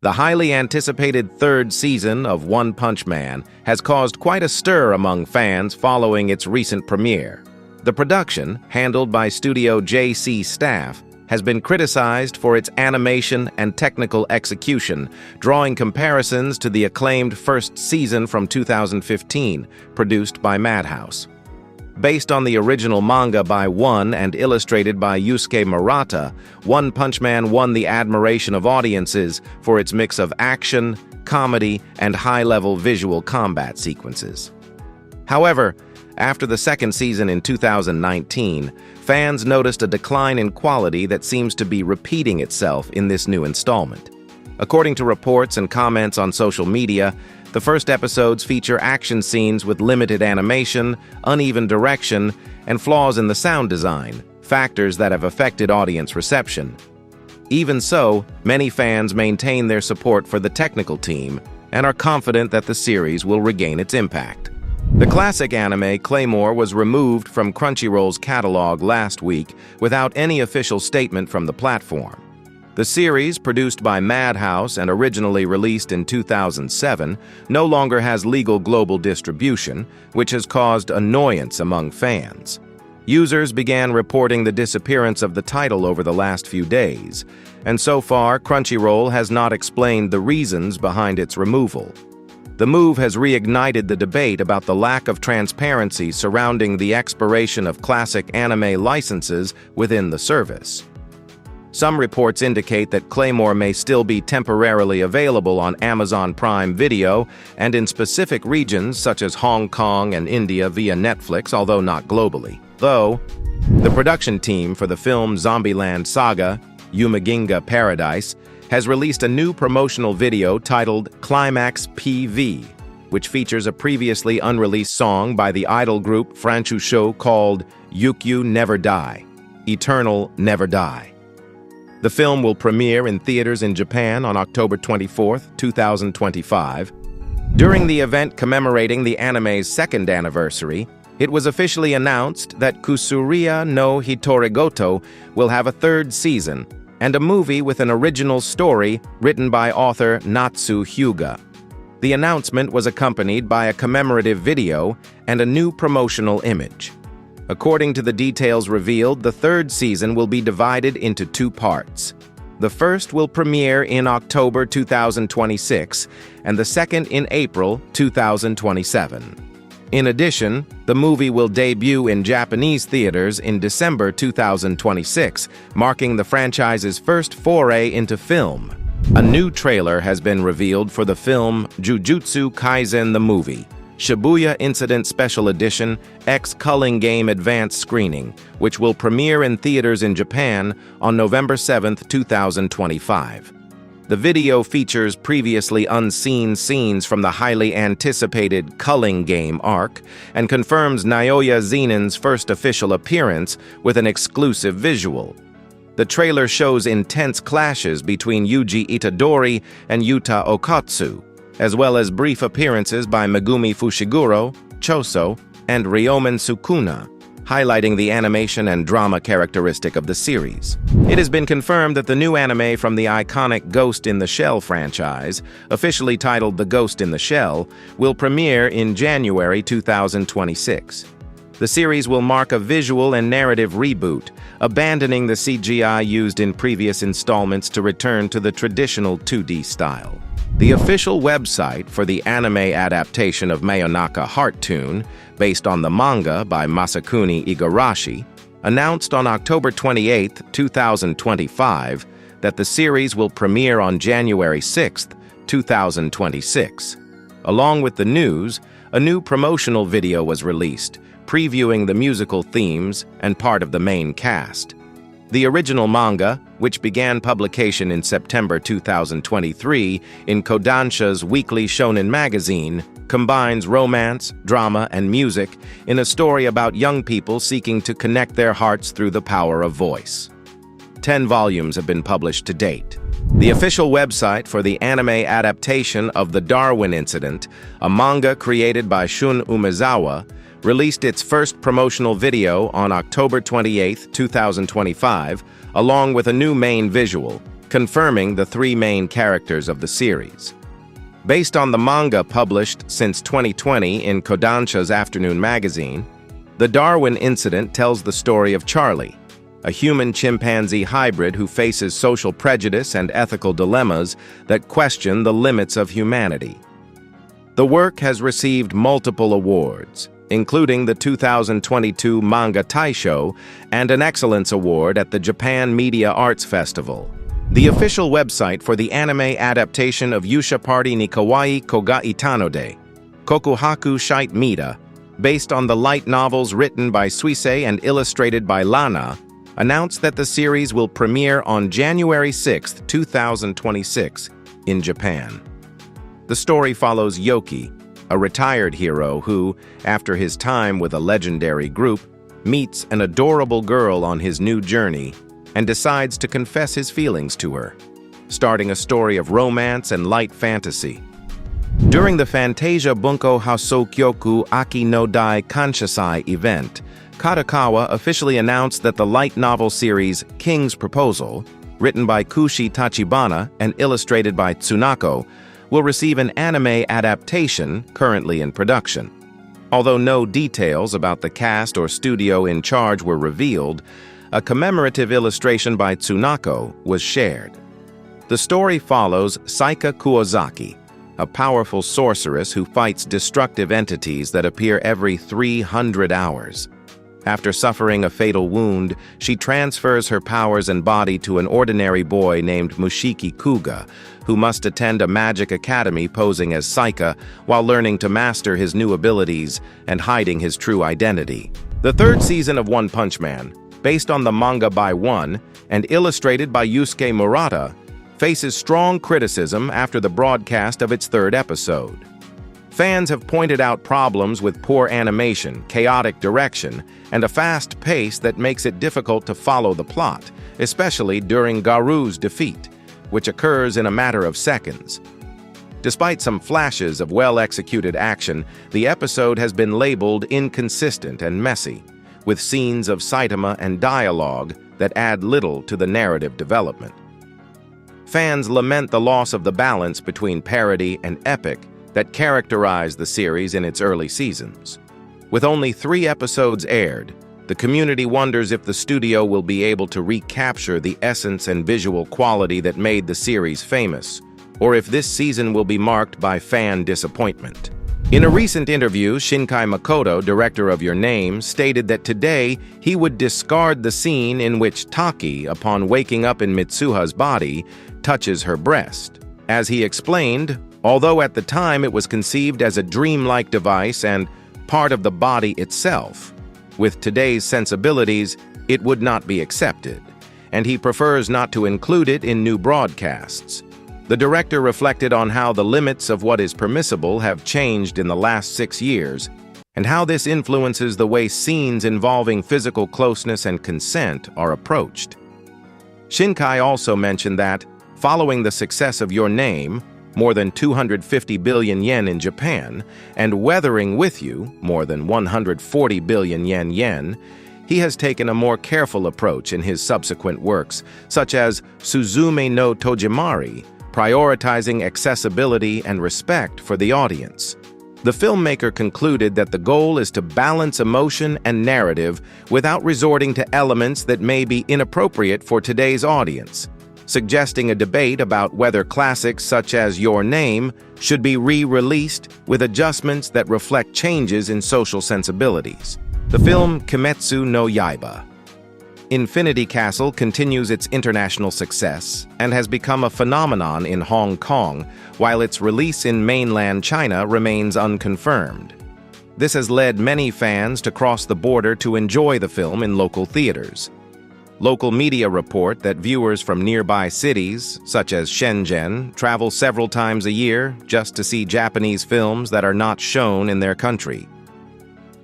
The highly anticipated third season of One Punch Man has caused quite a stir among fans following its recent premiere. The production, handled by Studio JC staff, has been criticized for its animation and technical execution, drawing comparisons to the acclaimed first season from 2015, produced by Madhouse. Based on the original manga by One and illustrated by Yusuke Murata, One Punch Man won the admiration of audiences for its mix of action, comedy, and high-level visual combat sequences. However, after the second season in 2019, fans noticed a decline in quality that seems to be repeating itself in this new installment. According to reports and comments on social media, the first episodes feature action scenes with limited animation, uneven direction, and flaws in the sound design, factors that have affected audience reception. Even so, many fans maintain their support for the technical team and are confident that the series will regain its impact. The classic anime Claymore was removed from Crunchyroll's catalog last week without any official statement from the platform. The series, produced by Madhouse and originally released in 2007, no longer has legal global distribution, which has caused annoyance among fans. Users began reporting the disappearance of the title over the last few days, and so far Crunchyroll has not explained the reasons behind its removal. The move has reignited the debate about the lack of transparency surrounding the expiration of classic anime licenses within the service. Some reports indicate that Claymore may still be temporarily available on Amazon Prime Video and in specific regions such as Hong Kong and India via Netflix, although not globally. Though, the production team for the film Zombieland Saga, Yumiginga Paradise, has released a new promotional video titled Climax PV, which features a previously unreleased song by the idol group Franchusho called Yukyu Never Die, Eternal Never Die. The film will premiere in theaters in Japan on October 24, 2025. During the event commemorating the anime's second anniversary, it was officially announced that Kusuriya no Hitorigoto will have a third season and a movie with an original story written by author Natsu Hyuga. The announcement was accompanied by a commemorative video and a new promotional image. According to the details revealed, the third season will be divided into two parts. The first will premiere in October 2026, and the second in April 2027. In addition, the movie will debut in Japanese theaters in December 2026, marking the franchise's first foray into film. A new trailer has been revealed for the film Jujutsu Kaisen the Movie, Shibuya Incident Special Edition X Culling Game Advanced Screening, which will premiere in theaters in Japan on November 7, 2025. The video features previously unseen scenes from the highly anticipated Culling Game arc and confirms Naoya Zenon's first official appearance with an exclusive visual. The trailer shows intense clashes between Yuji Itadori and Yuta Okatsu, as well as brief appearances by Megumi Fushiguro, Choso, and Ryomen Sukuna, highlighting the animation and drama characteristic of the series. It has been confirmed that the new anime from the iconic Ghost in the Shell franchise, officially titled The Ghost in the Shell, will premiere in January 2026. The series will mark a visual and narrative reboot, abandoning the CGI used in previous installments to return to the traditional 2D style. The official website for the anime adaptation of Mayonaka Heart Tune, based on the manga by Masakuni Igarashi, announced on October 28, 2025, that the series will premiere on January 6, 2026. Along with the news, a new promotional video was released, previewing the musical themes and part of the main cast. The original manga, which began publication in September 2023 in Kodansha's weekly shonen magazine, combines romance, drama, and music in a story about young people seeking to connect their hearts through the power of voice. 10 volumes have been published to date. The official website for the anime adaptation of The Darwin Incident, a manga created by Shun Umezawa, released its first promotional video on October 28, 2025, along with a new main visual, confirming the three main characters of the series. Based on the manga published since 2020 in Kodansha's Afternoon magazine, the Darwin incident tells the story of Charlie, a human-chimpanzee hybrid who faces social prejudice and ethical dilemmas that question the limits of humanity. The work has received multiple awards, including the 2022 Manga Taisho and an Excellence Award at the Japan Media Arts Festival. The official website for the anime adaptation of Yusha Party ni Kawaii Koga Itanode, Kokuhaku Shite Mida, based on the light novels written by Suisei and illustrated by Lana, announced that the series will premiere on January 6, 2026, in Japan. The story follows Yoki, a retired hero who, after his time with a legendary group, meets an adorable girl on his new journey and decides to confess his feelings to her, starting a story of romance and light fantasy. During the Fantasia Bunko Hasokyoku Aki no Dai Kanshasai event, Kadokawa officially announced that the light novel series King's Proposal, written by Kushi Tachibana and illustrated by Tsunako, will receive an anime adaptation currently in production. Although no details about the cast or studio in charge were revealed, a commemorative illustration by Tsunako was shared. The story follows Saika Kuozaki, a powerful sorceress who fights destructive entities that appear every 300 hours. After suffering a fatal wound, she transfers her powers and body to an ordinary boy named Mushiki Kuga, who must attend a magic academy posing as Saika while learning to master his new abilities and hiding his true identity. The third season of One Punch Man, based on the manga by One and illustrated by Yusuke Murata, faces strong criticism after the broadcast of its third episode. Fans have pointed out problems with poor animation, chaotic direction, and a fast pace that makes it difficult to follow the plot, especially during Garu's defeat, which occurs in a matter of seconds. Despite some flashes of well-executed action, the episode has been labeled inconsistent and messy, with scenes of Saitama and dialogue that add little to the narrative development. Fans lament the loss of the balance between parody and epic that characterized the series in its early seasons. With only 3 episodes aired, the community wonders if the studio will be able to recapture the essence and visual quality that made the series famous, or if this season will be marked by fan disappointment. In a recent interview, Shinkai Makoto, director of Your Name, stated that today he would discard the scene in which Taki, upon waking up in Mitsuha's body, touches her breast. As he explained, although at the time it was conceived as a dreamlike device and part of the body itself, with today's sensibilities, it would not be accepted, and he prefers not to include it in new broadcasts. The director reflected on how the limits of what is permissible have changed in the last 6 years, and how this influences the way scenes involving physical closeness and consent are approached. Shinkai also mentioned that, following the success of Your Name, more than 250 billion yen in Japan, and Weathering With You, more than 140 billion yen, he has taken a more careful approach in his subsequent works, such as Suzume no Tojimari, prioritizing accessibility and respect for the audience. The filmmaker concluded that the goal is to balance emotion and narrative without resorting to elements that may be inappropriate for today's audience, suggesting a debate about whether classics such as Your Name should be re-released with adjustments that reflect changes in social sensibilities. The film Kimetsu no Yaiba. Infinity Castle continues its international success and has become a phenomenon in Hong Kong, while its release in mainland China remains unconfirmed. This has led many fans to cross the border to enjoy the film in local theaters. Local media report that viewers from nearby cities, such as Shenzhen, travel several times a year just to see Japanese films that are not shown in their country.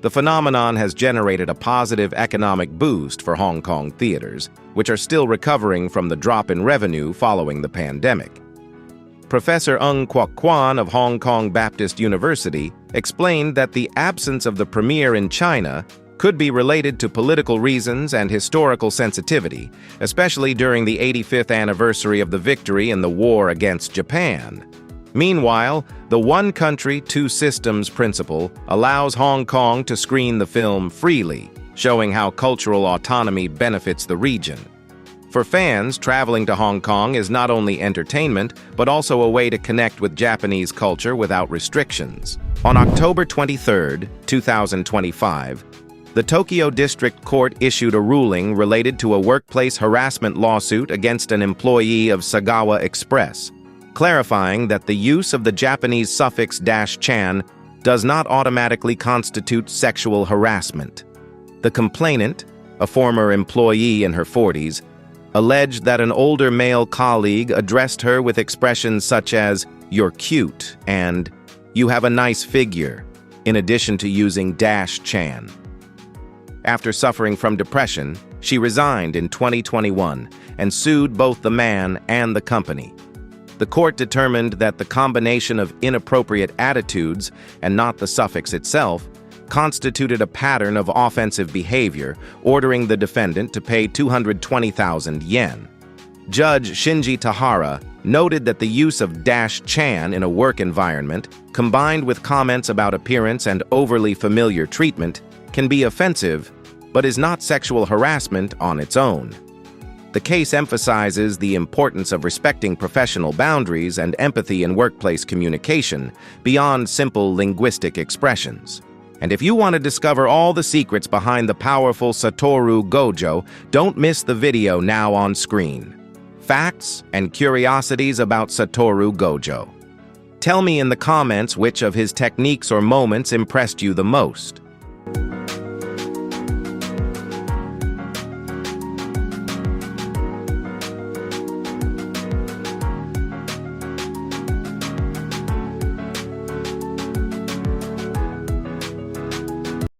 The phenomenon has generated a positive economic boost for Hong Kong theaters, which are still recovering from the drop in revenue following the pandemic. Professor Ng Kwok Kwan of Hong Kong Baptist University explained that the absence of the premiere in China could be related to political reasons and historical sensitivity, especially during the 85th anniversary of the victory in the war against Japan. Meanwhile, the one country, two systems principle allows Hong Kong to screen the film freely, showing how cultural autonomy benefits the region. For fans, traveling to Hong Kong is not only entertainment, but also a way to connect with Japanese culture without restrictions. On October 23, 2025, the Tokyo District Court issued a ruling related to a workplace harassment lawsuit against an employee of Sagawa Express, clarifying that the use of the Japanese suffix -chan does not automatically constitute sexual harassment. The complainant, a former employee in her 40s, alleged that an older male colleague addressed her with expressions such as, "You're cute," and "You have a nice figure," in addition to using -chan. After suffering from depression, she resigned in 2021 and sued both the man and the company. The court determined that the combination of inappropriate attitudes, and not the suffix itself, constituted a pattern of offensive behavior, ordering the defendant to pay 220,000 yen. Judge Shinji Tahara noted that the use of -chan in a work environment, combined with comments about appearance and overly familiar treatment, can be offensive, but is not sexual harassment on its own. The case emphasizes the importance of respecting professional boundaries and empathy in workplace communication beyond simple linguistic expressions. And if you want to discover all the secrets behind the powerful Satoru Gojo, don't miss the video now on screen. Facts and curiosities about Satoru Gojo. Tell me in the comments which of his techniques or moments impressed you the most.